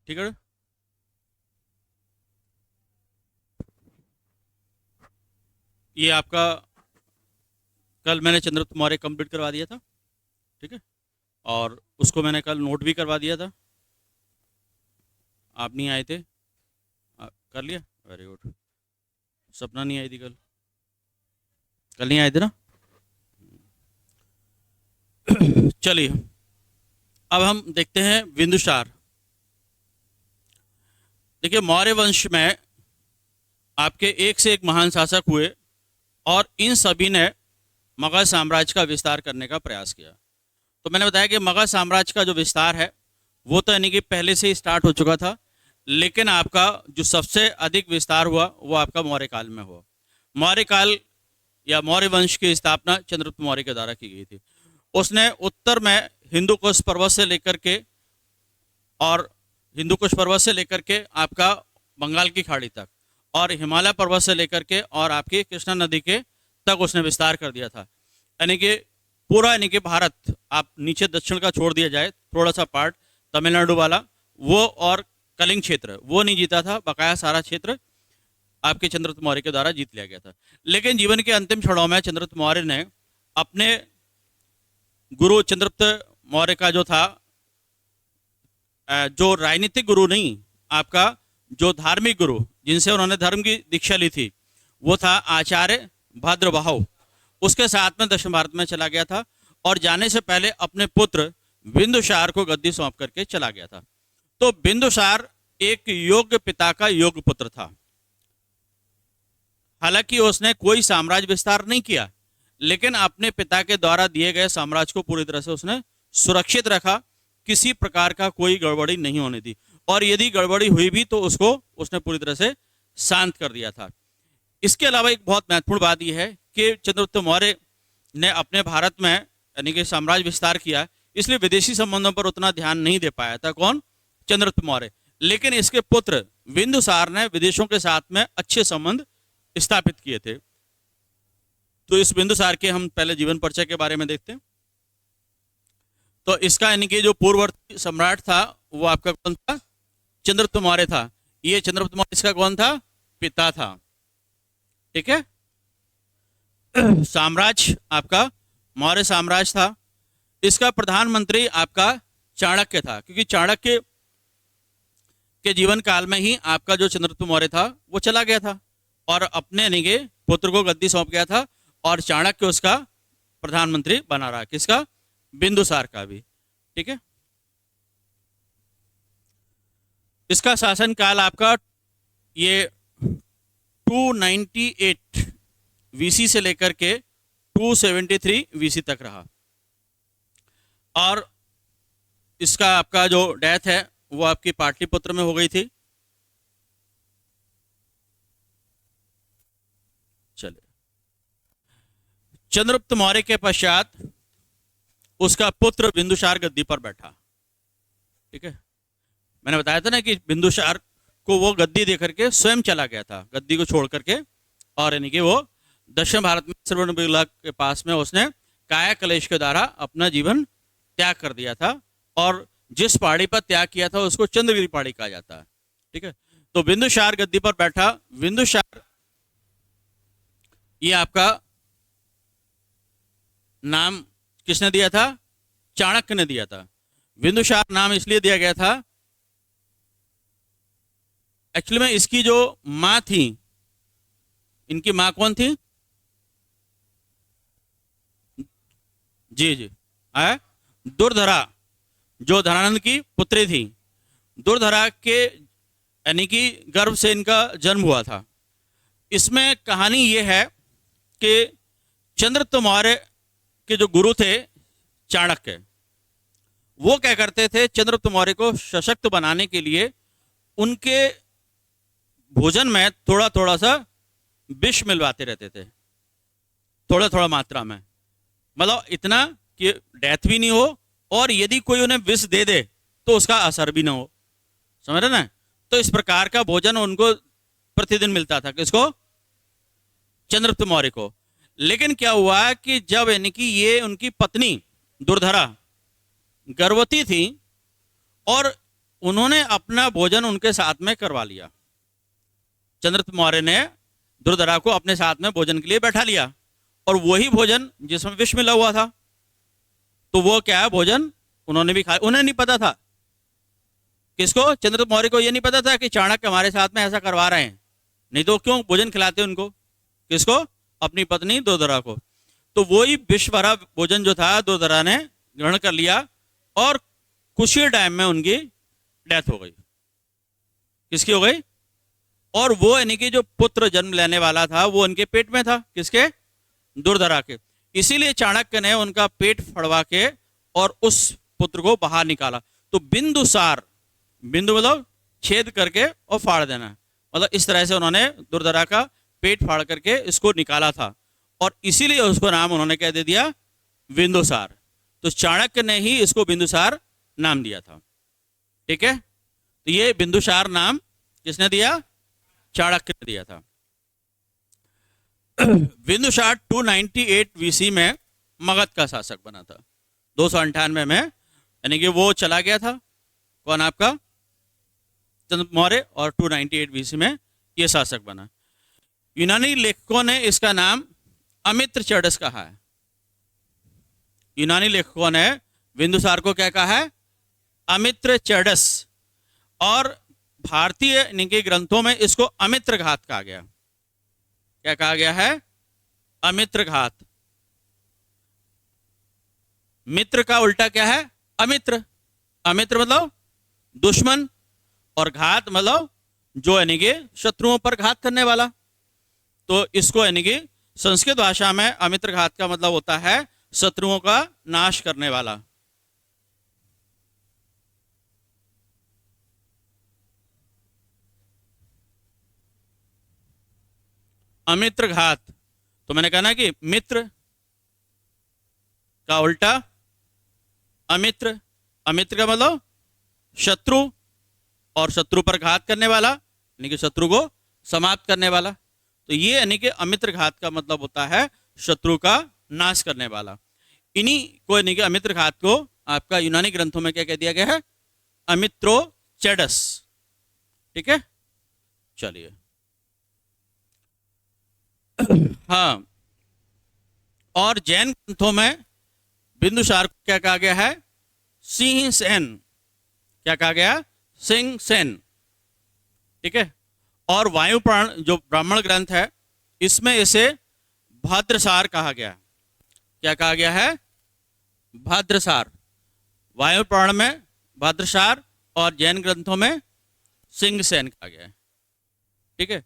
ठीक है। ये आपका कल मैंने चंद्रगुप्त मौर्य कंप्लीट करवा दिया था। ठीक है। और उसको मैंने कल नोट भी करवा दिया था। आप नहीं आए थे। कर लिया। Very good. सपना नहीं आई थी कल। कल नहीं आए थे ना। चलिए, अब हम देखते हैं बिंदुसार। देखिए, मौर्य वंश में आपके एक से एक महान शासक हुए और इन सभी ने मगध साम्राज्य का विस्तार करने का प्रयास किया। तो मैंने बताया कि मगध साम्राज्य का जो विस्तार है वो तो यानी कि पहले से ही स्टार्ट हो चुका था, लेकिन आपका जो सबसे अधिक विस्तार हुआ वो आपका मौर्य काल में हुआ। मौर्य काल या मौर्य वंश की स्थापना चंद्रगुप्त मौर्य के द्वारा की गई थी। उसने उत्तर में हिंदू कुश पर्वत से लेकर के और हिंदू कुश पर्वत से लेकर के आपका बंगाल की खाड़ी तक और हिमालय पर्वत से लेकर के और आपकी कृष्णा नदी के तक उसने विस्तार कर दिया था। यानी कि पूरा, यानी कि भारत आप नीचे दक्षिण का छोड़ दिया जाए, थोड़ा सा पार्ट तमिलनाडु वाला वो और कलिंग क्षेत्र वो नहीं जीता था, बकाया सारा क्षेत्र आपके चंद्रगुप्त मौर्य के द्वारा जीत लिया गया था। लेकिन जीवन के अंतिम क्षणों में चंद्रगुप्त मौर्य ने अपने गुरु चंद्रगुप्त मौर्य का जो था, जो राजनीतिक गुरु नहीं, आपका जो धार्मिक गुरु जिनसे उन्होंने धर्म की दीक्षा ली थी वो था आचार्य भद्रबाहु। उसके साथ में दक्षिण भारत में चला गया था और जाने से पहले अपने पुत्र बिंदुसार को गद्दी सौंप करके चला गया था। तो बिंदुसार एक योग्य पिता का योग्य पुत्र था। हालांकि उसने कोई साम्राज्य विस्तार नहीं किया, लेकिन अपने पिता के द्वारा दिए गए साम्राज्य को पूरी तरह से उसने सुरक्षित रखा। किसी प्रकार का कोई गड़बड़ी नहीं होने दी, और यदि गड़बड़ी हुई भी तो उसको उसने पूरी तरह से शांत कर दिया था। इसके अलावा एक बहुत महत्वपूर्ण बात यह है कि चंद्रगुप्त मौर्य ने अपने भारत में यानी कि साम्राज्य विस्तार किया, इसलिए विदेशी संबंधों पर उतना ध्यान नहीं दे पाया था। कौन? चंद्रगुप्त मौर्य। लेकिन इसके पुत्र बिंदुसार ने विदेशों के साथ में अच्छे संबंध स्थापित किए थे। तो इस बिंदुसार के हम पहले जीवन परिचय के बारे में देखते हैं। तो इसका यानी कि जो पूर्ववर्ती सम्राट था वो आपका कौन था? चंद्रगुप्त मौर्य था। ये चंद्रगुप्त मौर्य इसका कौन था? पिता था। ठीक है। साम्राज्य आपका मौर्य साम्राज्य था। इसका प्रधानमंत्री आपका चाणक्य था, क्योंकि चाणक्य के जीवन काल में ही आपका जो चंद्रगुप्त मौर्य था वो चला गया था और अपने यानी कि पुत्र को गद्दी सौंप गया था, और चाणक्य उसका प्रधानमंत्री बना रहा। किसका? बिंदुसार का भी। ठीक है। इसका शासन काल आपका ये 298 वीसी से लेकर के 273 वीसी तक रहा, और इसका आपका जो डेथ है वो आपकी पाटलिपुत्र में हो गई थी। चलिए, चंद्रगुप्त मौर्य के पश्चात उसका पुत्र बिंदुसार गद्दी पर बैठा। ठीक है। मैंने बताया था ना कि बिंदुसार को वो गद्दी देकर के स्वयं चला गया था, गद्दी को छोड़ करके, और यानी कि वो दक्षिण भारत में श्रवणबेला के पास में उसने काया कलेश के द्वारा अपना जीवन त्याग कर दिया था, और जिस पहाड़ी पर त्याग किया था उसको चंद्रगिरी पहाड़ी कहा जाता है। ठीक है। तो बिंदुसार गद्दी पर बैठा। बिंदुसार ये आपका नाम किसने दिया था? चाणक्य ने दिया था। बिंदुसार नाम इसलिए दिया गया था, एक्चुअली में इसकी जो मां थी, इनकी मां कौन थी? जी जी, है दुर्धरा, जो धनानंद की पुत्री थी। दुर्धरा के यानी कि गर्भ से इनका जन्म हुआ था। इसमें कहानी यह है कि चंद्रगुप्त मौर्य के जो गुरु थे चाणक्य, वो क्या करते थे, चंद्रगुप्त मौर्य को सशक्त बनाने के लिए उनके भोजन में थोड़ा थोड़ा सा विष मिलवाते रहते थे, थोड़ा थोड़ा मात्रा में, मतलब इतना कि डेथ भी नहीं हो, और यदि कोई उन्हें विष दे दे तो उसका असर भी ना हो। समझ रहे ना? तो इस प्रकार का भोजन उनको प्रतिदिन मिलता था। किसको? चंद्रगुप्त मौर्य को। लेकिन क्या हुआ कि जब यानी कि ये उनकी पत्नी दुर्धरा गर्भवती थी और उन्होंने अपना भोजन उनके साथ में करवा लिया। चंद्रगुप्त मौर्य ने दुर्धरा को अपने साथ में भोजन के लिए बैठा लिया, और वही भोजन जिसमें विष मिला हुआ था। तो वो क्या है, भोजन उन्होंने भी खाया। उन्हें नहीं पता था, किसको, चंद्रगुप्त मौर्य को ये नहीं पता था कि चाणक्य हमारे साथ में ऐसा करवा रहे हैं, नहीं तो क्यों भोजन खिलाते उनको, किसको, अपनी पत्नी दुर्धरा को। तो वही विष भरा भोजन जो था दुर्धरा ने ग्रहण कर लिया, और कुछ ही टाइम में उनकी डेथ हो गई। किसकी हो गई, और वो यानी कि जो पुत्र जन्म लेने वाला था वो उनके पेट में था, किसके, दुर्धरा के। इसीलिए चाणक्य ने उनका पेट फड़वा के और उस पुत्र को बाहर निकाला। तो बिंदुसार, बिंदु मतलब छेद करके और फाड़ देना, मतलब इस तरह से उन्होंने दुर्धरा का पेट फाड़ करके इसको निकाला था, और इसीलिए उसको नाम उन्होंने क्या दे दिया, बिंदुसार। तो चाणक्य ने ही इसको बिंदुसार नाम दिया था। ठीक है, तो ये बिंदुसार नाम किसने दिया, चाणक्य ने दिया था। बिंदुसार 298 वीसी में मगध का शासक बना था। 298 में यानी कि वो चला गया था, कौन, आपका चंद्रगुप्त मौर्य, और 298 वीसी में ये शासक बना। यूनानी लेखकों ने इसका नाम अमित्रचर्डस कहा है। यूनानी लेखकों ने बिंदुसार को क्या कहा है, अमित्रचर्डस, और भारतीय यानी कि ग्रंथों में इसको अमित्रघात कहा गया। क्या कहा गया है, अमित्रघात। मित्र का उल्टा क्या है, अमित्र। अमित्र मतलब दुश्मन, और घात मतलब जो यानी कि शत्रुओं पर घात करने वाला। तो इसको यानी कि संस्कृत भाषा में अमित्रघात का मतलब होता है शत्रुओं का नाश करने वाला। अमित्रघात, तो मैंने कहा ना कि मित्र का उल्टा अमित्र। अमित्र का मतलब शत्रु, और शत्रु पर घात करने वाला यानी कि शत्रु को समाप्त करने वाला। तो ये यानी कि अमित्रघात का मतलब होता है शत्रु का नाश करने वाला। इन्हीं को यानी कि अमित्रघात को आपका यूनानी ग्रंथों में क्या कह दिया गया है, अमित्रोचेडस। ठीक है, चलिए। हाँ, और जैन ग्रंथों में बिंदुसार को क्या कहा गया है, सिंह सेन। क्या कहा गया, सिंह सेन। ठीक है, और वायुपुराण जो ब्राह्मण ग्रंथ है इसमें इसे भद्रसार कहा गया। क्या कहा गया है, भद्रसार। वायुपुराण में भद्रसार, और जैन ग्रंथों में सिंह सेन कहा गया है। ठीक है,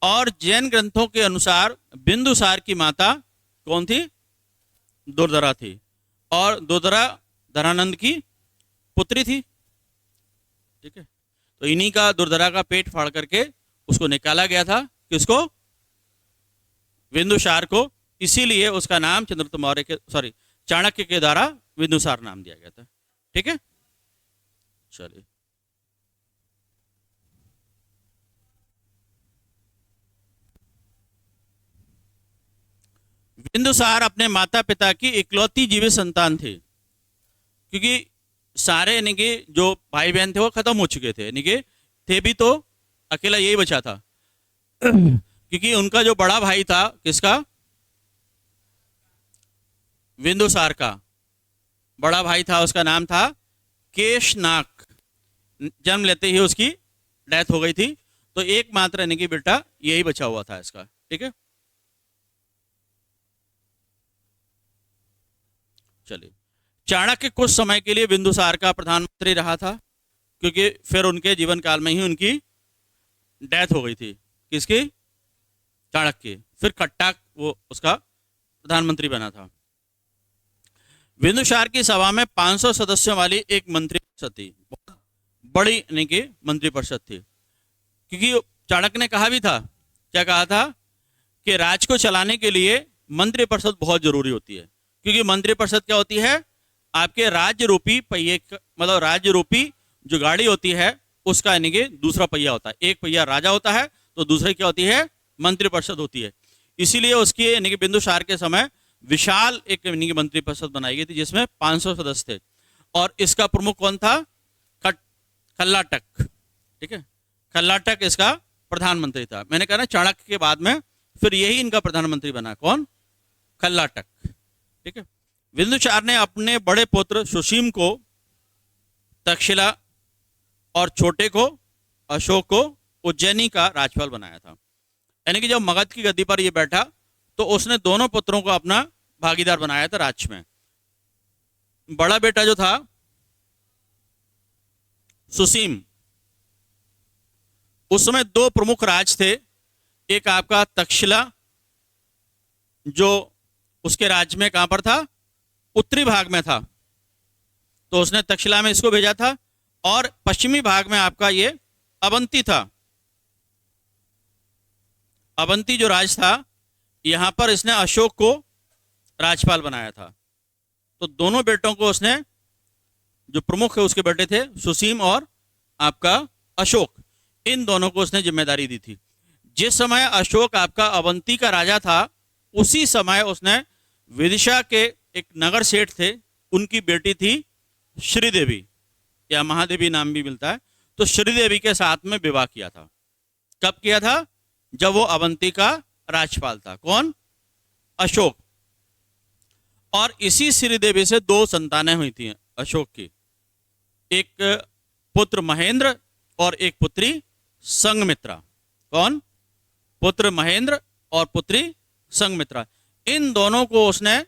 और जैन ग्रंथों के अनुसार बिंदुसार की माता कौन थी, दुर्धरा थी, और दुर्धरा धरानंद की पुत्री थी। ठीक है, तो इन्हीं का दुर्धरा का पेट फाड़ करके उसको निकाला गया था, किसको, बिंदुसार को। इसीलिए उसका नाम चंद्रगुप्त मौर्य के, सॉरी, चाणक्य के द्वारा बिंदुसार नाम दिया गया था। ठीक है, चलिए। बिंदुसार अपने माता पिता की इकलौती जीवित संतान थे, क्योंकि सारे यानी कि जो भाई बहन थे वो खत्म हो चुके थे, यानी कि थे भी तो अकेला यही बचा था। क्योंकि उनका जो बड़ा भाई था, किसका, बिंदुसार का बड़ा भाई था, उसका नाम था केशनाक। जन्म लेते ही उसकी डेथ हो गई थी, तो एकमात्र यानी कि बेटा यही बचा हुआ था इसका। ठीक है, चलिए। चाणक्य कुछ समय के लिए बिंदुसार का प्रधानमंत्री रहा था, क्योंकि फिर उनके जीवन काल में ही उनकी डेथ हो गई थी। किसकी, चाणक्य। फिर खट्टाक वो उसका प्रधानमंत्री बना था। बिंदुसार की सभा में 500 सदस्यों वाली एक मंत्रिपरिषद थी, बहुत बड़ी यानी कि मंत्रिपरिषद थी। क्योंकि चाणक्य ने कहा भी था, क्या कहा था, कि राज को चलाने के लिए मंत्रिपरिषद बहुत जरूरी होती है। क्योंकि मंत्रिपरिषद क्या होती है, आपके राज्य रूपी पहिए, मतलब राज्य रूपी जो गाड़ी होती है उसका यानी कि दूसरा पहिया होता है। एक पहिया राजा होता है, तो दूसरी क्या होती है, मंत्रिपरिषद होती है। इसीलिए उसकी यानी कि बिंदुसार के समय विशाल एक यानी कि मंत्रिपरिषद बनाई गई थी, जिसमें 500 सदस्य थे। और इसका प्रमुख कौन था, खल्लाटक, ठीक है, खल्लाटक इसका प्रधानमंत्री था। मैंने कहा ना चाणक्य के बाद में फिर यही इनका प्रधानमंत्री बना, कौन? खल्लाटक, ठीक है। बिंदुसार ने अपने बड़े पुत्र सुसीम को तक्षशिला और छोटे को अशोक को उज्जैनी का राज्यपाल बनाया था। यानी कि जब मगध की गद्दी पर ये बैठा तो उसने दोनों पुत्रों को अपना भागीदार बनाया था राज्य में। बड़ा बेटा जो था सुसीम, उस समय दो प्रमुख राज थे, एक आपका तक्षशिला जो उसके राज्य में कहां पर था? उत्तरी भाग में था, तो उसने तक्षशिला में इसको भेजा था, और पश्चिमी भाग में आपका ये अवंती था। अवंती जो राज था, यहां पर इसने अशोक को राज्यपाल बनाया था। तो दोनों बेटों को उसने, जो प्रमुख है उसके बेटे थे सुसीम और आपका अशोक, इन दोनों को उसने जिम्मेदारी दी थी। जिस समय अशोक आपका अवंती का राजा था, उसी समय उसने विदिशा के एक नगर सेठ थे, उनकी बेटी थी श्रीदेवी, या महादेवी नाम भी मिलता है, तो श्रीदेवी के साथ में विवाह किया था। कब किया था? जब वो अवंती का राज्यपाल था। कौन? अशोक। और इसी श्रीदेवी से दो संतानें हुई थी अशोक की, एक पुत्र महेंद्र और एक पुत्री संघमित्रा। कौन? पुत्र महेंद्र और पुत्री संघमित्रा। इन दोनों को उसने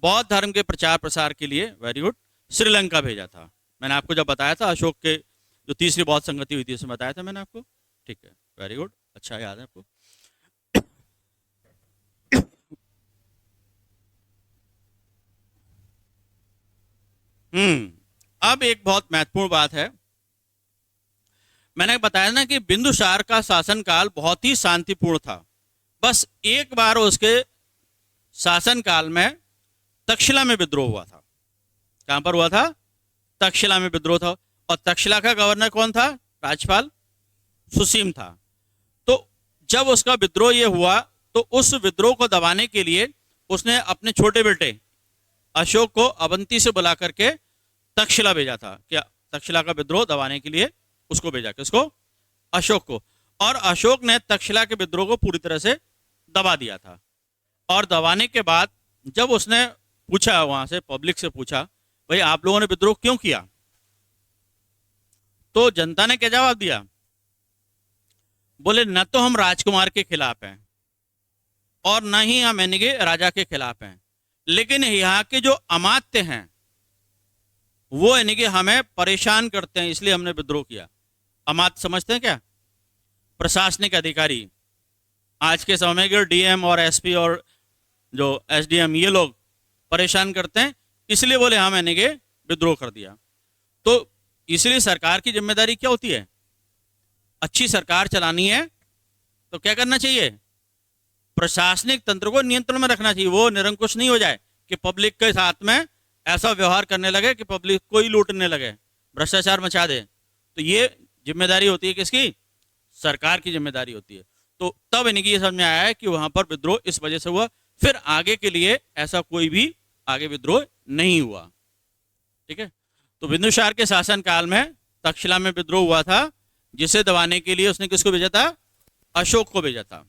बौद्ध धर्म के प्रचार प्रसार के लिए, वेरी गुड, श्रीलंका भेजा था। मैंने आपको जब बताया था अशोक के जो तीसरी बौद्ध संगति हुई थी उसमें बताया था मैंने आपको, ठीक है, वेरी गुड, अच्छा याद है आपको। अब एक बहुत महत्वपूर्ण बात है, मैंने बताया ना कि बिंदुसार का शासनकाल बहुत ही शांतिपूर्ण था। बस एक बार उसके शासनकाल में तक्षशिला में विद्रोह हुआ था। कहां पर हुआ था? तक्षशिला में विद्रोह था, और तक्षशिला का गवर्नर कौन था? राज्यपाल सुसीम था। तो जब उसका विद्रोह ये हुआ, तो उस विद्रोह को दबाने के लिए उसने अपने छोटे बेटे अशोक को अवंती से बुला करके तक्षशिला भेजा था। क्या? तक्षशिला का विद्रोह दबाने के लिए उसको भेजा, किसको? अशोक को। और अशोक ने तक्षशिला के विद्रोह को पूरी तरह से दबा दिया था। और दबाने के बाद जब उसने पूछा, वहां से पब्लिक से पूछा, भाई आप लोगों ने विद्रोह क्यों किया? तो जनता ने क्या जवाब दिया? बोले न तो हम राजकुमार के खिलाफ हैं और न ही हम यानी कि राजा के खिलाफ हैं, लेकिन यहाँ के जो अमात्य हैं वो यानी कि हमें परेशान करते हैं, इसलिए हमने विद्रोह किया। अमात्य समझते हैं क्या? प्रशासनिक अधिकारी। आज के समय के डीएम और एसपी और जो एसडीएम, ये लोग परेशान करते हैं, इसलिए बोले हम यानी कि विद्रोह कर दिया। तो इसलिए सरकार की जिम्मेदारी क्या होती है? अच्छी सरकार चलानी है तो क्या करना चाहिए? प्रशासनिक तंत्र को नियंत्रण में रखना चाहिए, वो निरंकुश नहीं हो जाए कि पब्लिक के साथ में ऐसा व्यवहार करने लगे कि पब्लिक को ही लूटने लगे, भ्रष्टाचार मचा दे। तो ये जिम्मेदारी होती है किसकी? सरकार की जिम्मेदारी होती है। तो तब इनकी ये समझ में आया है कि वहां पर विद्रोह इस वजह से हुआ, फिर आगे के लिए ऐसा कोई भी आगे विद्रोह नहीं हुआ। ठीक है, तो बिंदुसार के शासन काल में तक्षशिला में विद्रोह हुआ था, जिसे दबाने के लिए उसने किसको भेजा था? अशोक को भेजा था।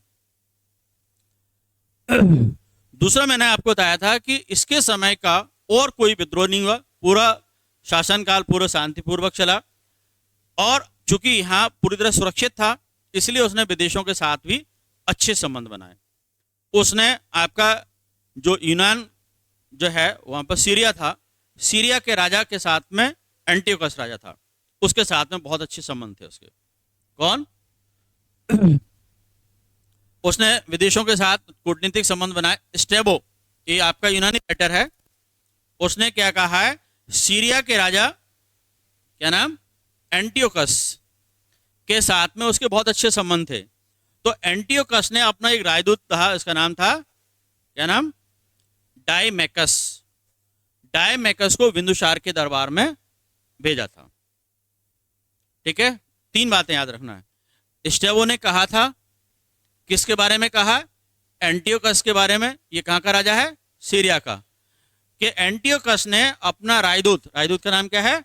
दूसरा मैंने आपको बताया था कि इसके समय का और कोई विद्रोह नहीं हुआ, पूरा शासनकाल पूरा शांतिपूर्वक चला, और चूंकि यहाँ पूरी तरह सुरक्षित था इसलिए उसने विदेशों के साथ भी अच्छे संबंध बनाए। उसने आपका जो यूनान जो है वहां पर सीरिया था, सीरिया के राजा के साथ में एंटियोकस राजा था, उसके साथ में बहुत अच्छे संबंध थे उसके। कौन? उसने विदेशों के साथ कूटनीतिक संबंध बनाए। स्टेबो, ये आपका यूनानी राइटर है, उसने क्या कहा है? सीरिया के राजा, क्या नाम? एंटियोकस के साथ में उसके बहुत अच्छे संबंध थे। तो एंटियोकस ने अपना एक राजदूत था, इसका नाम था, क्या नाम? डायमेकस। डायमेकस को बिंदुसार के दरबार में भेजा था। ठीक है, तीन बातें याद रखना है। स्टेबो ने कहा था, किसके बारे में कहा? एंटियोकस के बारे में। ये कहां का राजा है? सीरिया का। कि एंटियोकस ने अपना राजदूत, राजदूत का नाम क्या है?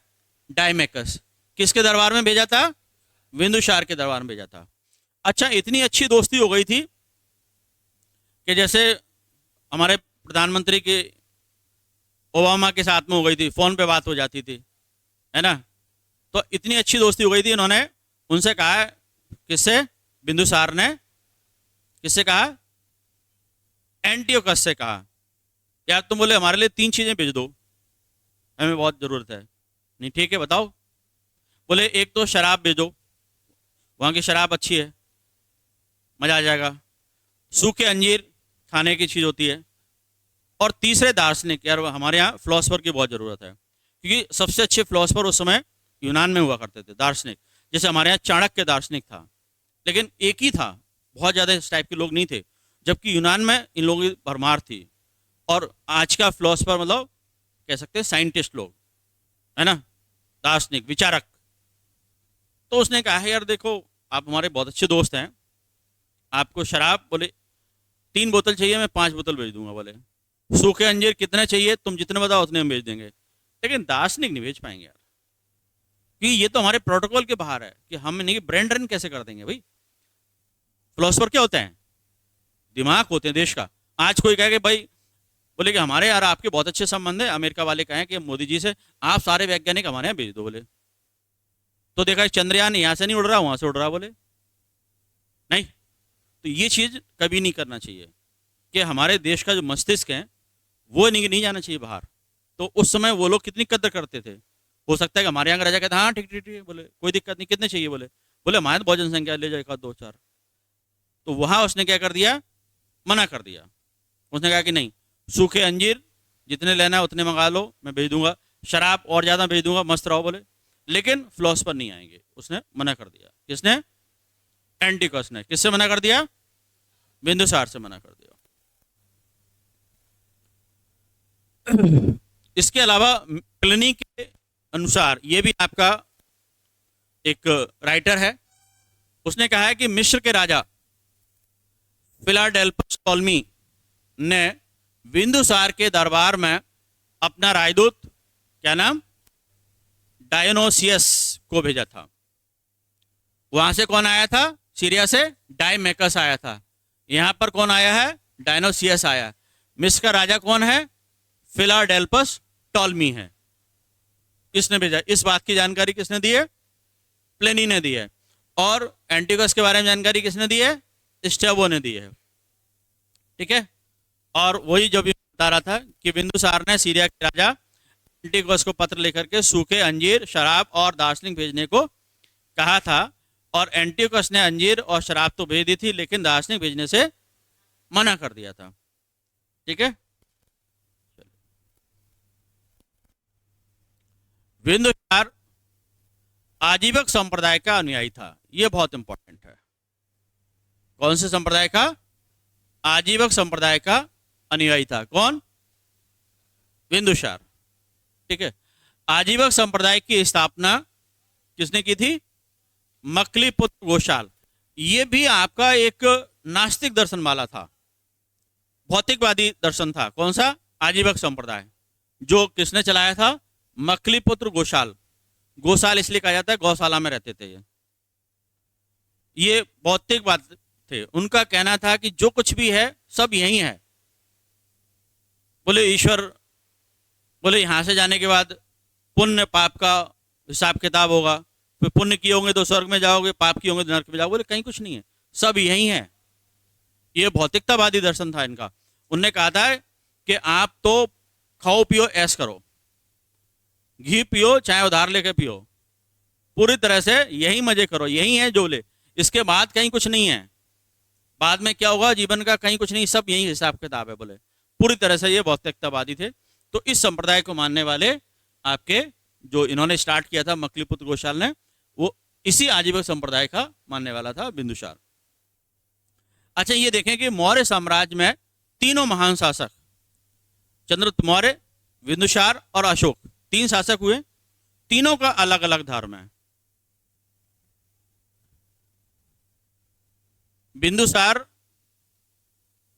डायमेकस, किसके दरबार में भेजा था? बिंदुसार के दरबार में भेजा था। अच्छा, इतनी अच्छी दोस्ती हो गई थी कि जैसे हमारे प्रधानमंत्री के ओबामा के साथ में हो गई थी, फोन पे बात हो जाती थी, है ना। तो इतनी अच्छी दोस्ती हो गई थी, इन्होंने उनसे कहा, किससे? बिंदुसार ने किससे कहा? एंटियोकस से कहा, यार तुम बोले हमारे लिए 3 चीजें भेज दो, हमें बहुत जरूरत है। नहीं, ठीक है बताओ। बोले एक तो शराब भेजो, वहाँ की शराब अच्छी है, मजा आ जाएगा। सूखे अंजीर खाने की चीज होती है। और तीसरे दार्शनिक, यार हमारे यहाँ फिलोसफर की बहुत जरूरत है, क्योंकि सबसे अच्छे फिलोसफर उस समय यूनान में हुआ करते थे, दार्शनिक। जैसे हमारे यहाँ चाणक्य दार्शनिक था, लेकिन एक ही था, बहुत ज्यादा इस टाइप के लोग नहीं थे, जबकि यूनान में इन लोगों की भरमार थी। और आज का फिलोसफर मतलब कह सकते हैं साइंटिस्ट लोग, है ना, दार्शनिक, विचारक। तो उसने कहा है, यार देखो आप हमारे बहुत अच्छे दोस्त हैं, आपको शराब बोले 3 बोतल चाहिए, मैं 5 बोतल भेज दूंगा। बोले सूखे अंजीर कितने चाहिए, तुम जितने बताओ उतने हम भेज देंगे। लेकिन दार्शनिक नहीं भेज पाएंगे यार, क्योंकि ये तो हमारे प्रोटोकॉल के बाहर है कि हम नहीं ब्रेन ड्रेन कैसे कर देंगे भाई। फिलोसफर क्या होते हैं? दिमाग होते हैं देश का। आज कोई कहे कि भाई, बोले कि हमारे यार आपके बहुत अच्छे संबंध है, अमेरिका वाले कहें कि मोदी जी से आप सारे वैज्ञानिक हमारे यहाँ भेज दो। बोले तो देखा चंद्रयान यहाँ से नहीं उड़ रहा, वहां से उड़ रहा। बोले नहीं, तो ये चीज कभी नहीं करना चाहिए कि हमारे देश का जो मस्तिष्क है वो नहीं जाना चाहिए बाहर। तो उस समय वो लोग कितनी कदर करते थे। हो सकता है कि हमारे यहाँ राजा कहते हाँ ठीक ठीक ठीक, बोले कोई दिक्कत नहीं, कितने चाहिए? बोले हमारे तो बहुत जनसंख्या, ले जाए 1 2 4। तो वहां उसने क्या कर दिया? मना कर दिया। उसने कहा कि नहीं, सूखे अंजीर जितने लेना है उतने मंगा लो, मैं भेज दूंगा, शराब और ज्यादा भेज दूंगा, मस्त रहो। बोले लेकिन फिलोसफर नहीं आएंगे, उसने मना कर दिया। किसने? एंटिकस ने। किससे मना कर दिया? बिंदुसार से मना कर दिया। इसके अलावा प्लिनी के अनुसार, ये भी आपका एक राइटर है, उसने कहा है कि मिस्र के राजा फिलाडेल्फस टॉलमी ने बिंदुसार के दरबार में अपना राजदूत, क्या नाम, डायोनोसियस को भेजा था। वहां से कौन आया था? सीरिया से डायमेकस आया था। यहां पर कौन आया है? डायोनोसियस आया। मिस्र का राजा कौन है? फिलाडेल्फस टॉलमी है, इसने भेजा। इस बात की जानकारी किसने दी है? प्लिनी ने दी है। और एंटिगस के बारे में जानकारी किसने दी है? स्ट्रैबो ने दी है। ठीक है। और वही जो भी बता रहा था कि बिंदुसार ने सीरिया के राजा एंटिगस को पत्र लेकर के सूखे अंजीर, शराब और दार्शनिक भेजने को कहा था। और एंटिगस ने अंजीर और शराब तो भेज दी थी, लेकिन दार्शनिक भेजने से मना कर दिया था। ठीक है। बिंदुसार आजीवक संप्रदाय का अनुयायी था। यह बहुत इंपॉर्टेंट है। कौन से संप्रदाय का? आजीवक संप्रदाय का अनुयायी था। कौन? बिंदुसार। ठीक है। आजीवक संप्रदाय की स्थापना किसने की थी? मकलीपुत्र गोशाल। यह भी आपका एक नास्तिक दर्शन वाला था, भौतिकवादी दर्शन था। कौन सा? आजीवक संप्रदाय। जो किसने चलाया था? मकलीपुत्र गोशाल। गोशाल इसलिए कहा जाता है, गौशाला में रहते थे ये भौतिकवाद थे। उनका कहना था कि जो कुछ भी है सब यही है। बोले ईश्वर, बोले यहां से जाने के बाद पुण्य पाप का हिसाब किताब होगा, फिर पुण्य किए होंगे तो स्वर्ग में जाओगे, पाप किए होंगे तो नरक में जाओगे। बोले कहीं कुछ नहीं है, सब यही है। ये भौतिकतावादी दर्शन था इनका। उनने कहा था कि आप तो खाओ पियो ऐश करो, घी पियो चाहे उधार लेके पियो, पूरी तरह से यही मजे करो, यही है जो ले, इसके बाद कहीं कुछ नहीं है। बाद में क्या होगा जीवन का, कहीं कुछ नहीं, सब यही हिसाब किताब है। बोले पूरी तरह से ये भौतिकतावादी थे। तो इस संप्रदाय को मानने वाले आपके जो इन्होंने स्टार्ट किया था मकलीपुत्र गोशाल ने, वो इसी आजीवक संप्रदाय का मानने वाला था बिंदुसार। अच्छा, ये देखें कि मौर्य साम्राज्य में तीनों महान शासक, चंद्रगुप्त मौर्य, बिंदुसार और अशोक, 3 शासक हुए। तीनों का अलग अलग धर्म है। बिंदुसार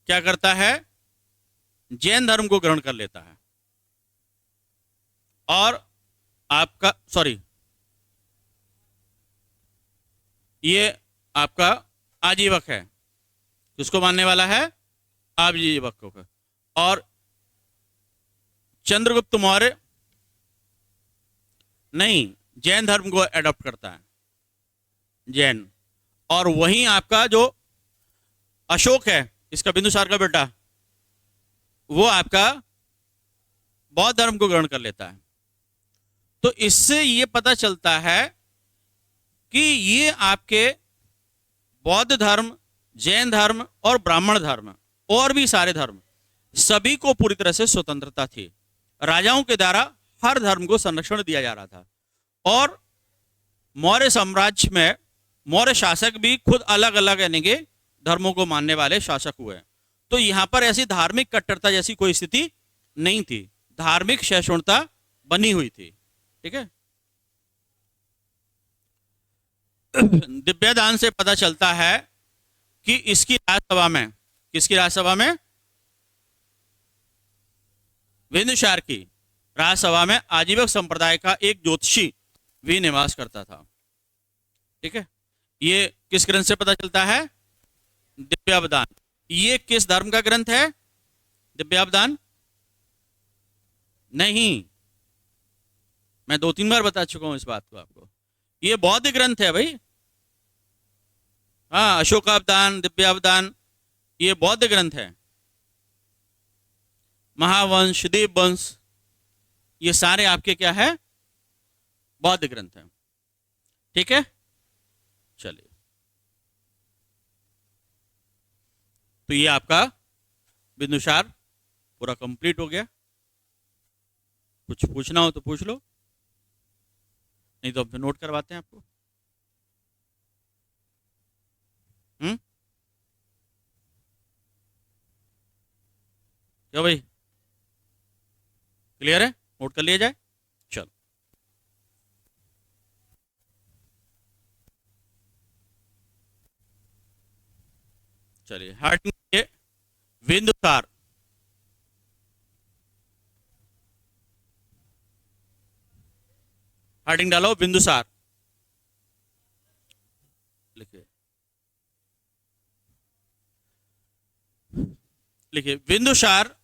क्या करता है? जैन धर्म को ग्रहण कर लेता है। और आपका ये आपका आजीवक है, किसको मानने वाला है? आजीवक को। और चंद्रगुप्त मौर्य नहीं, जैन धर्म को एडॉप्ट करता है, जैन। और वहीं आपका जो अशोक है, इसका बिंदुसार का बेटा, वो आपका बौद्ध धर्म को ग्रहण कर लेता है। तो इससे ये पता चलता है कि ये आपके बौद्ध धर्म, जैन धर्म और ब्राह्मण धर्म और भी सारे धर्म, सभी को पूरी तरह से स्वतंत्रता थी। राजाओं के द्वारा हर धर्म को संरक्षण दिया जा रहा था। और मौर्य साम्राज्य में मौर्य शासक भी खुद अलग अलग यानी कि धर्मों को मानने वाले शासक हुए। तो यहां पर ऐसी धार्मिक कट्टरता जैसी कोई स्थिति नहीं थी, धार्मिक सहिष्णुता बनी हुई थी। ठीक है। दिव्यदान से पता चलता है कि इसकी राज्यसभा में, किसकी राज्यसभा में? बिंदुसार की राज्यसभा में आजीवक संप्रदाय का एक ज्योतिषी भी निवास करता था। ठीक है। ये किस ग्रंथ से पता चलता है? दिव्यावदान। ये किस धर्म का ग्रंथ है? दिव्यावदान नहीं, मैं 2-3 बार बता चुका हूं इस बात को आपको। ये बौद्ध ग्रंथ है भाई। हाँ, अशोकावदान, दिव्यावदान, ये बौद्ध ग्रंथ है। महावंश, देववंश, ये सारे आपके क्या है? बौद्ध ग्रंथ है। ठीक है। चलिए, तो ये आपका बिंदुसार पूरा कंप्लीट हो गया। कुछ पूछना हो तो पूछ लो, नहीं तो हम नोट करवाते हैं आपको। क्या भाई, क्लियर है? नोट कर लिया जाए। चलो, चलिए हेडिंग के बिंदुसार। हेडिंग डालो बिंदुसार, लिखिए लिखिए बिंदुसार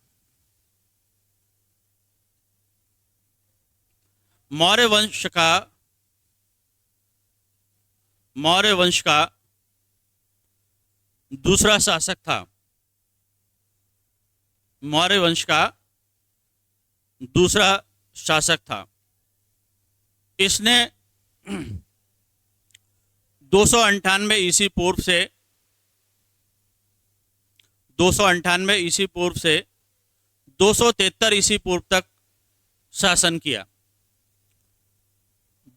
मौर्य वंश का दूसरा शासक था। मौर्य वंश का दूसरा शासक था। इसने 298 ईसी पूर्व से 273 ईसी पूर्व तक शासन किया।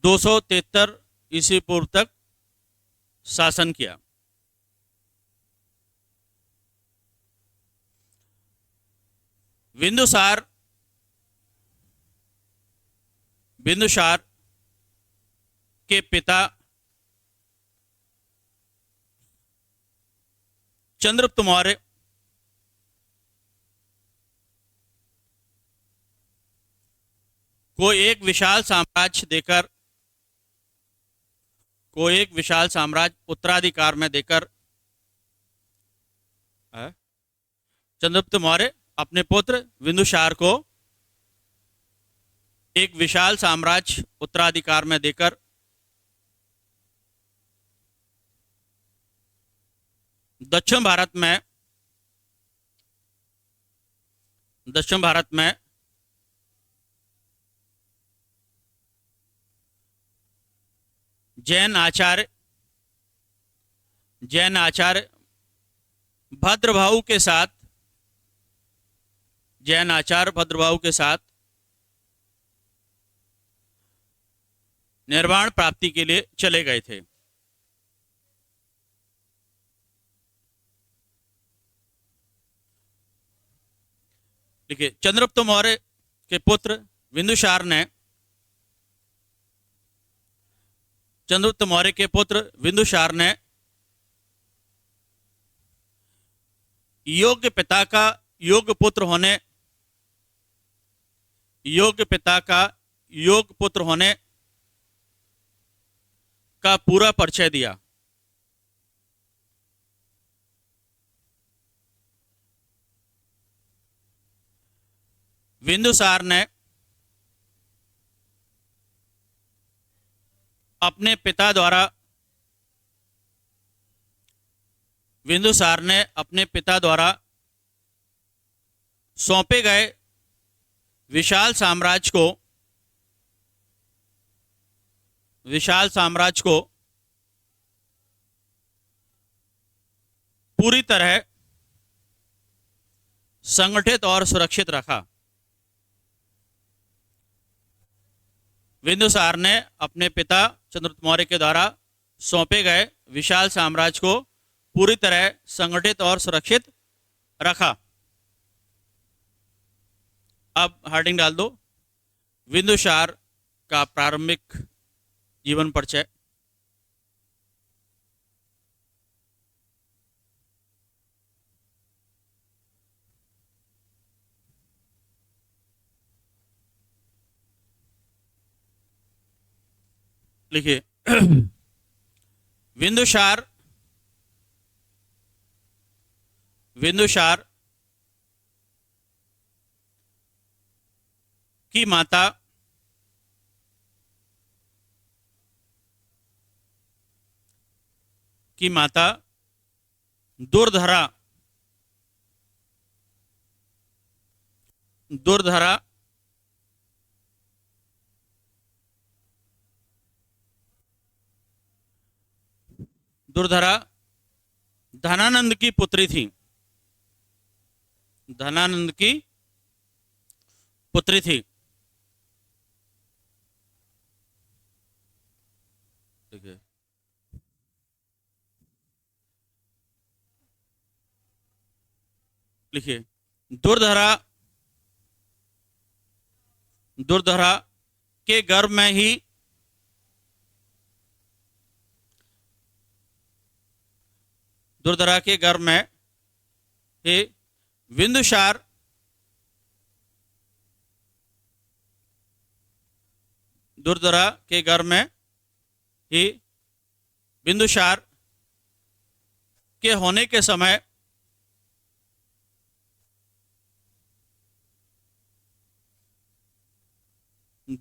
273 ईसी पूर्व तक शासन किया। बिंदुसार के पिता चंद्रगुप्त मौर्य को एक विशाल साम्राज्य उत्तराधिकार में देकर चंद्रगुप्त मौर्य अपने पुत्र बिंदुसार को एक विशाल साम्राज्य उत्तराधिकार में देकर दक्षिण भारत में जैन आचार्य भद्रभाऊ के साथ निर्वाण प्राप्ति के लिए चले गए थे। देखिए, चंद्रगुप्त मौर्य के पुत्र बिंदुसार ने योग्य पिता का योग्य पुत्र होने का पूरा परिचय दिया। बिंदुसार ने अपने पिता द्वारा बिंदुसार ने अपने पिता द्वारा सौंपे गए विशाल साम्राज्य को पूरी तरह संगठित और सुरक्षित रखा। बिंदुसार ने अपने पिता चंद्रगुप्त मौर्य के द्वारा सौंपे गए विशाल साम्राज्य को पूरी तरह संगठित और सुरक्षित रखा। अब हेडिंग डाल दो, बिंदुसार का प्रारंभिक जीवन परिचय। लिखिए, बिंदुसार की माता दुर्धरा धनानंद की पुत्री थी। ठीक है, लिखिए, दुर्धरा के गर्भ में ही बिंदुसार के होने के समय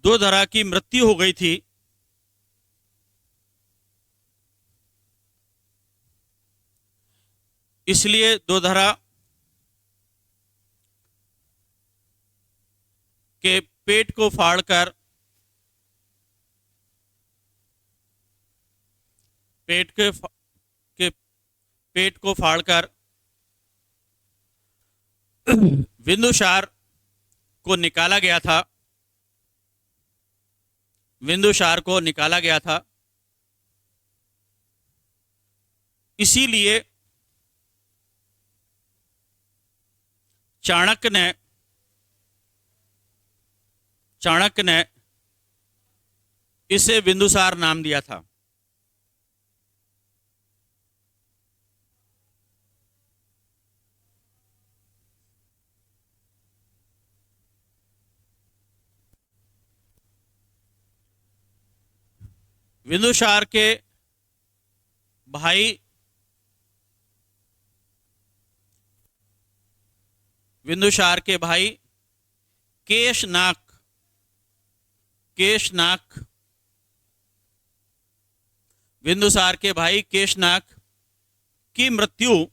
दुर्धरा की मृत्यु हो गई थी। इसलिए दुर्धरा के पेट को फाड़कर बिंदुसार को निकाला गया था। इसीलिए चाणक्य ने इसे बिंदुसार नाम दिया था। बिंदुसार के भाई केशनाक की मृत्यु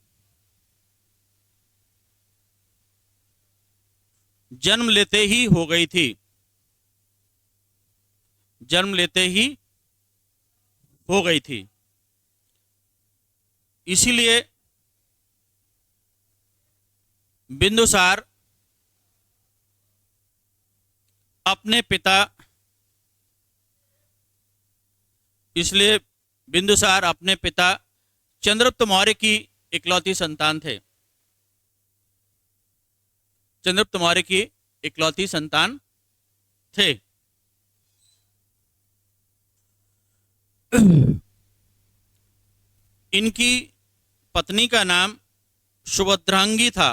जन्म लेते ही हो गई थी। इसीलिए बिंदुसार अपने पिता चंद्रगुप्त मौर्य की इकलौती संतान थे। इनकी पत्नी का नाम सुभद्रांगी था।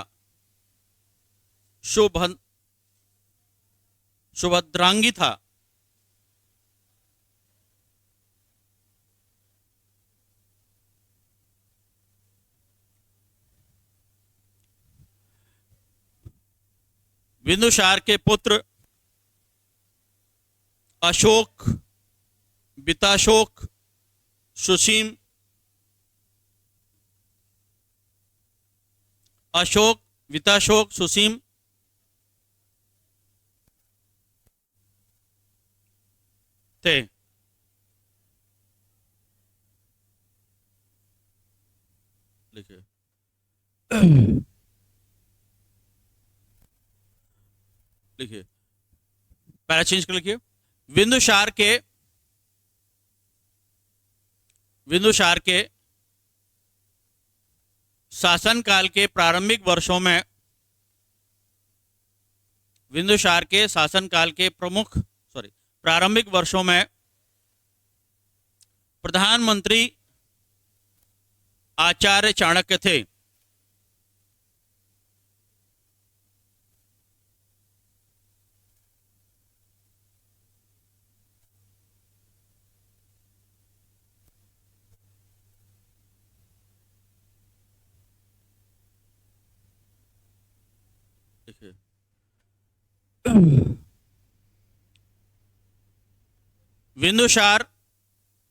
बिंदुसार के पुत्र अशोक, विताशोक, सुसीम, अशोक, विताशोक, सुसीम थे। लिखिए, लिखिए, पैरा चेंज कर लिखिए। बिंदुसार के बिंदुसार के शासनकाल के प्रारंभिक वर्षों में बिंदुसार के शासनकाल के प्रारंभिक वर्षों में प्रधानमंत्री आचार्य चाणक्य थे। बिंदुसार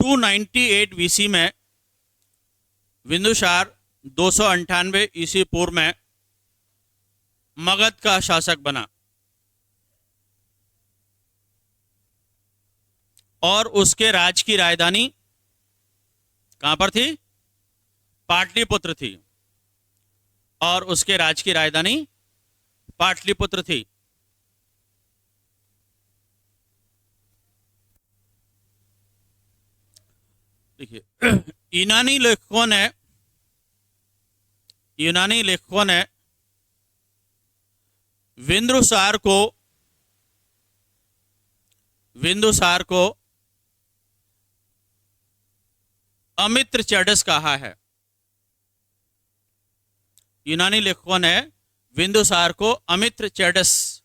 298 बीसी में, बिंदुसार 298 ईसी पूर्व में मगध का शासक बना और उसके राज्य की राजधानी कहां पर थी? पाटलिपुत्र थी। और उसके राज्य की राजधानी पाटलिपुत्र थी। देखिए, यूनानी लेखकों ने बिंदुसार को अमित्र चैडस कहा है। यूनानी लेखकों ने बिंदुसार को अमित्र चैडस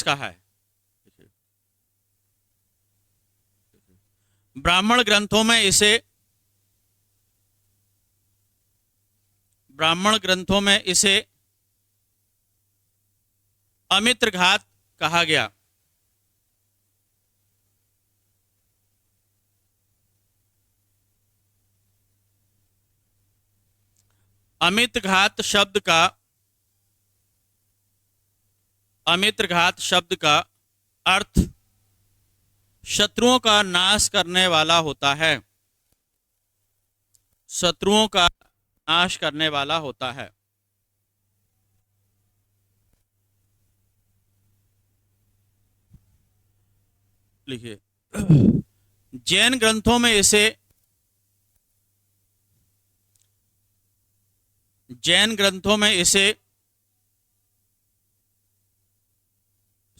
कहा है। ब्राह्मण ग्रंथों में इसे अमित्रघात कहा गया। अमित्रघात शब्द का अर्थ शत्रुओं का नाश करने वाला होता है। शत्रुओं का नाश करने वाला होता है। लिखिए, जैन ग्रंथों में इसे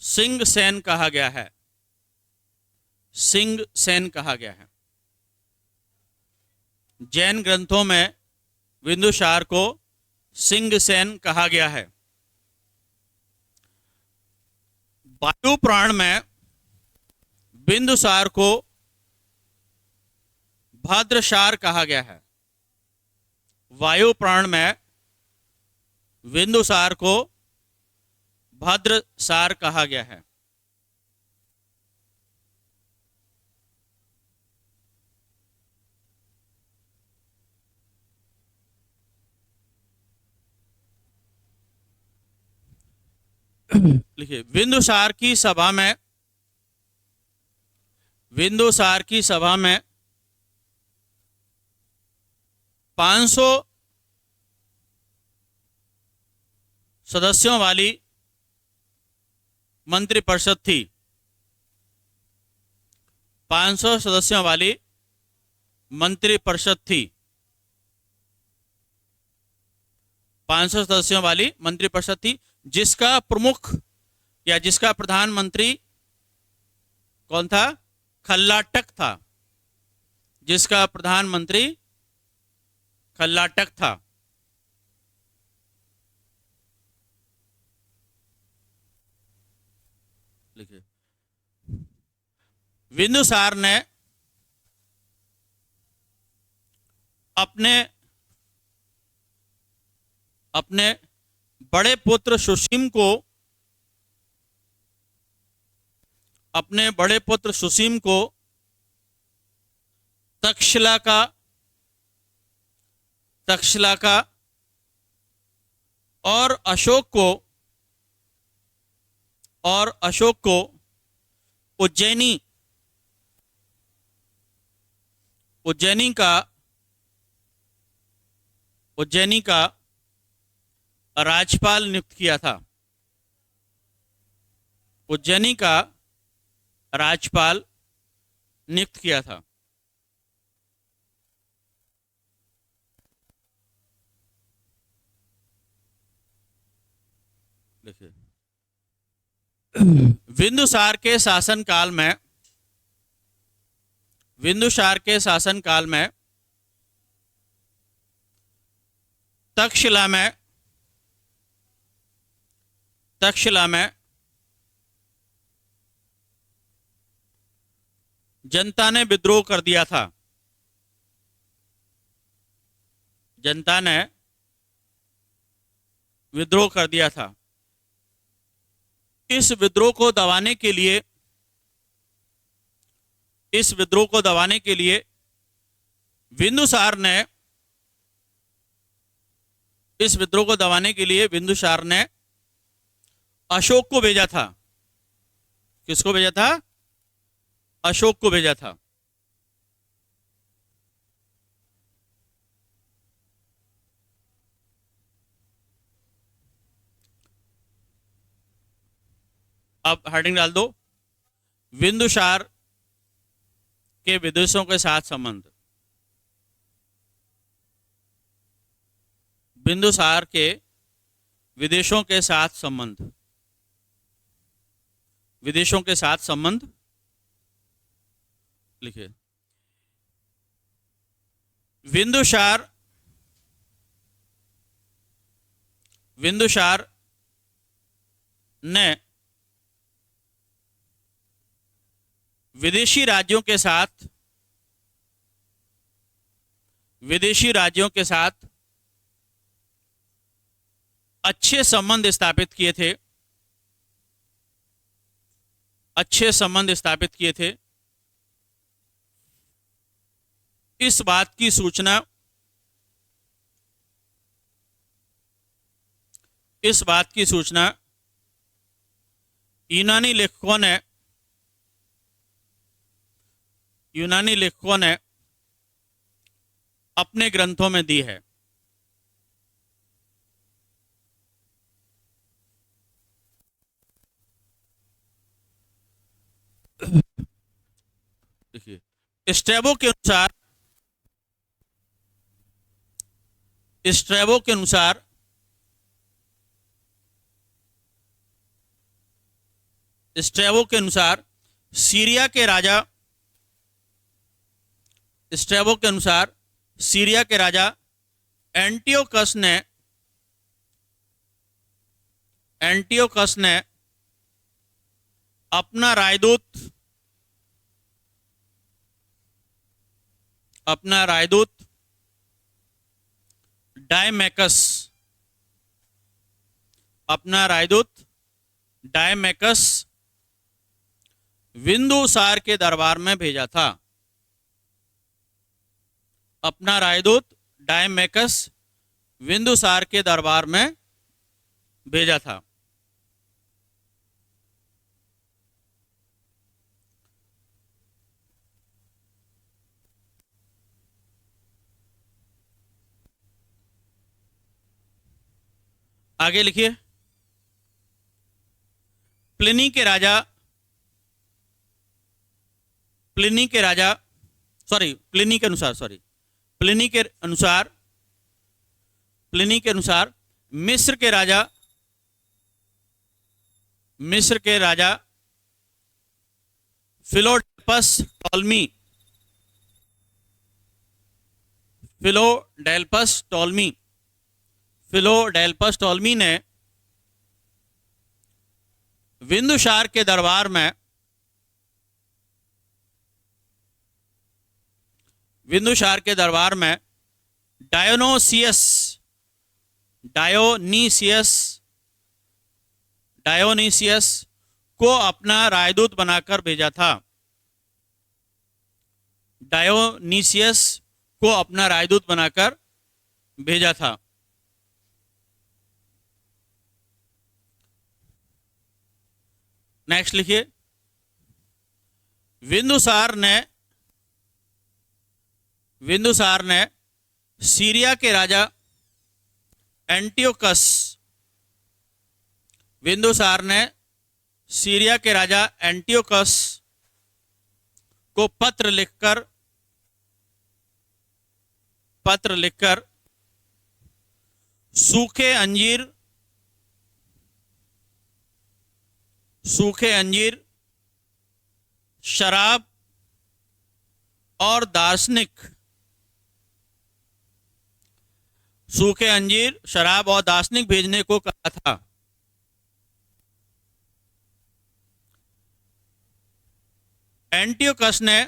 सिंह सेन कहा गया है। सिंह सेन कहा गया है। जैन ग्रंथों में बिंदुसार को सिंह सेन कहा गया है। वायु पुराण में बिंदुसार को भद्रसार कहा गया है। वायु पुराण में बिंदुसार को भद्रसार कहा गया है। लिखिए, बिंदुसार की सभा में 500 सदस्यों वाली मंत्रिपरिषद थी। 500 सदस्यों वाली मंत्रिपरिषद थी। 500 सदस्यों वाली मंत्रिपरिषद थी, जिसका प्रमुख या जिसका प्रधानमंत्री कौन था? खल्लाटक था। जिसका प्रधानमंत्री खल्लाटक था। लिखिए, बिंदुसार ने अपने अपने बड़े पुत्र सुसीम को तक्षशिला का और अशोक को उज्जैनी का राज्यपाल नियुक्त किया था। उज्जैनी का राज्यपाल नियुक्त किया था। देखिए, बिंदुसार के शासनकाल में तक्षशिला में जनता ने विद्रोह कर दिया था। जनता ने विद्रोह कर दिया था। इस विद्रोह को दबाने के लिए बिंदुसार ने अशोक को भेजा था। किसको भेजा था? अशोक को भेजा था। अब हेडिंग डाल दो, बिंदुसार के विदेशों के साथ संबंध। बिंदुसार के विदेशों के साथ संबंध। विदेशों के साथ संबंध लिखिए। बिंदुसार ने विदेशी राज्यों के साथ अच्छे संबंध स्थापित किए थे। इस बात की सूचना यूनानी लेखकों ने अपने ग्रंथों में दी है। देखिए, स्ट्रैबो के अनुसार सीरिया के राजा एंटियोकस ने अपना राजदूत डायमैकस बिंदुसार के दरबार में भेजा था। अपना राजदूत डायमैकस बिंदुसार के दरबार में भेजा था। आगे लिखिए। प्लिनी के अनुसार मिस्र के राजा फिलोडेल्फस टॉलमी ने बिंदुसार के दरबार में डायोनीसियस डायोनीसियस को अपना राजदूत बनाकर भेजा था। डायोनीसियस को अपना राजदूत बनाकर भेजा था। नेक्स्ट लिखिए, बिंदुसार ने सीरिया के राजा एंटियोकस बिंदुसार ने सीरिया के राजा एंटियोकस को पत्र लिखकर सूखे अंजीर, शराब और दार्शनिक भेजने को कहा था। एंटियोकस ने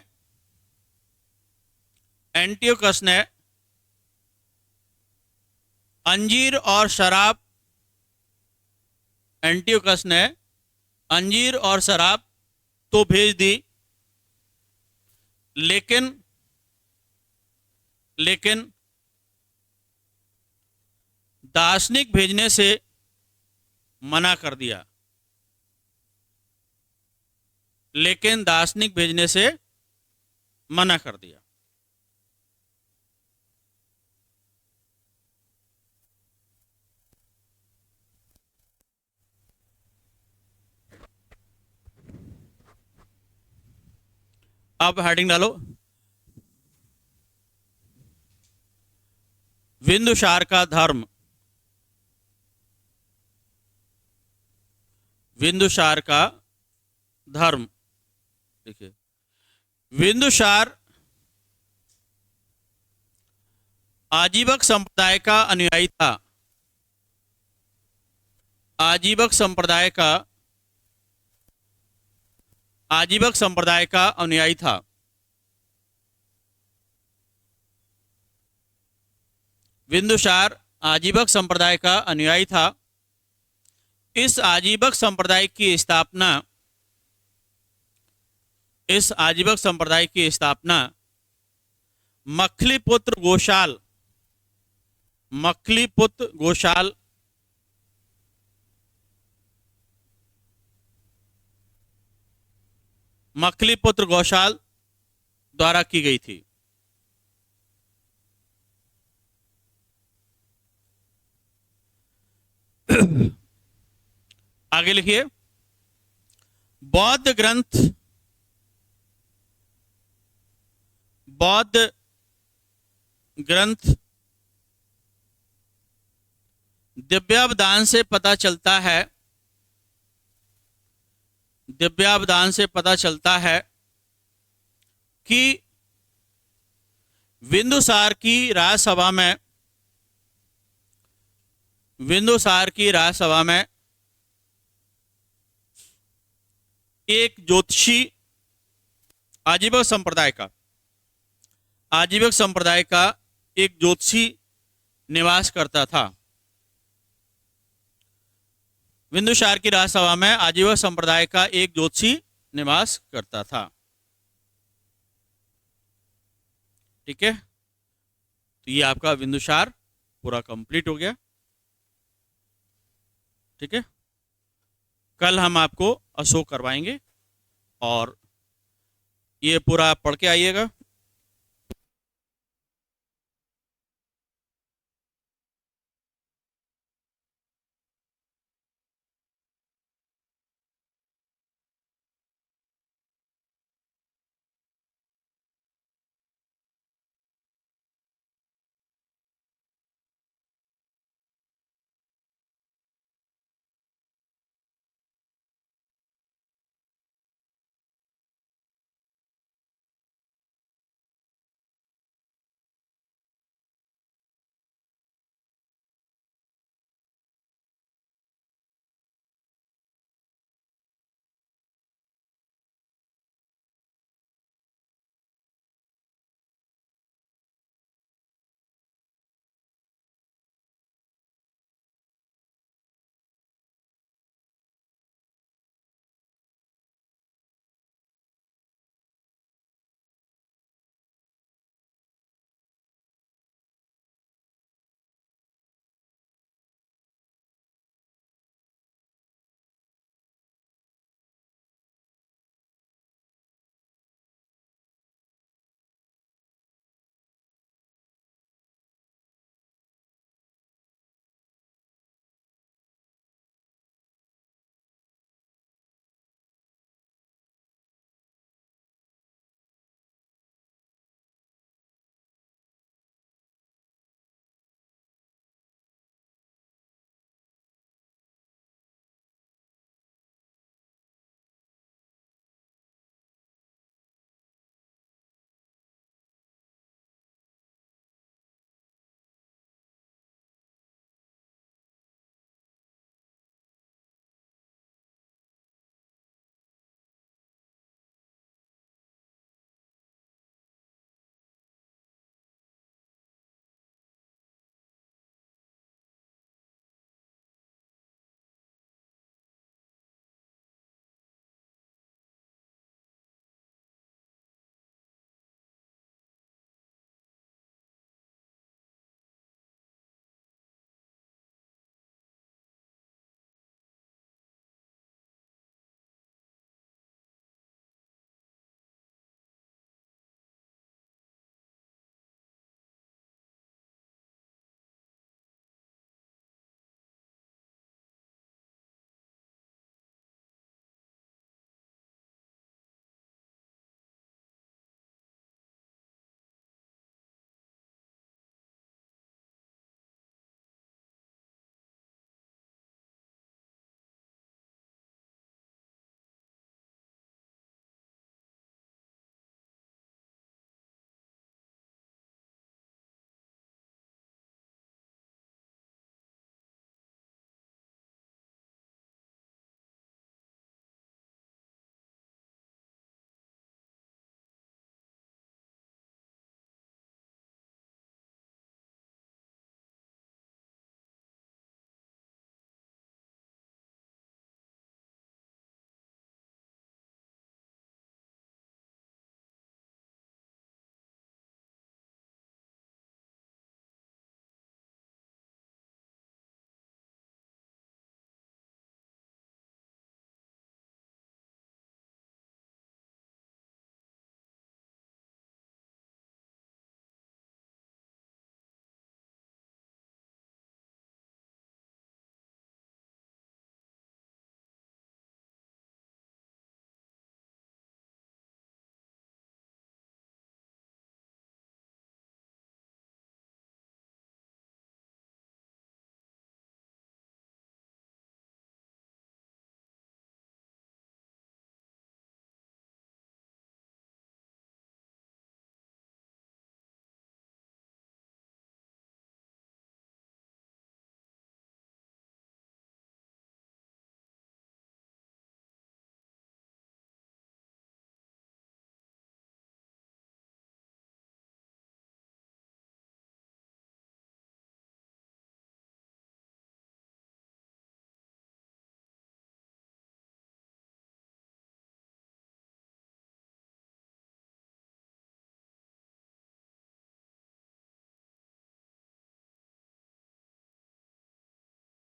अंजीर और शराब तो भेज दी, लेकिन दार्शनिक भेजने से मना कर दिया। अब हेडिंग डालो, बिंदुसार का धर्म। देखिए, बिंदुसार आजीवक संप्रदाय का अनुयायी था। आजीवक संप्रदाय का अनुयायी था। बिंदुसार आजीवक संप्रदाय का अनुयायी था। इस आजीवक संप्रदाय की स्थापना मखलीपुत्र घोषाल द्वारा की गई थी। आगे लिखिए, बौद्ध ग्रंथ दिव्यावदान से पता चलता है कि बिंदुसार की राजसभा में एक ज्योतिषी आजीवक संप्रदाय का एक ज्योतिषी निवास करता था। बिंदुसार की राजसभा में आजीवक संप्रदाय का एक ज्योतिषी निवास करता था। ठीक है, तो ये आपका बिंदुसार पूरा कंप्लीट हो गया। ठीक है, कल हम आपको अशोक करवाएंगे और ये पूरा पढ़ के आइएगा।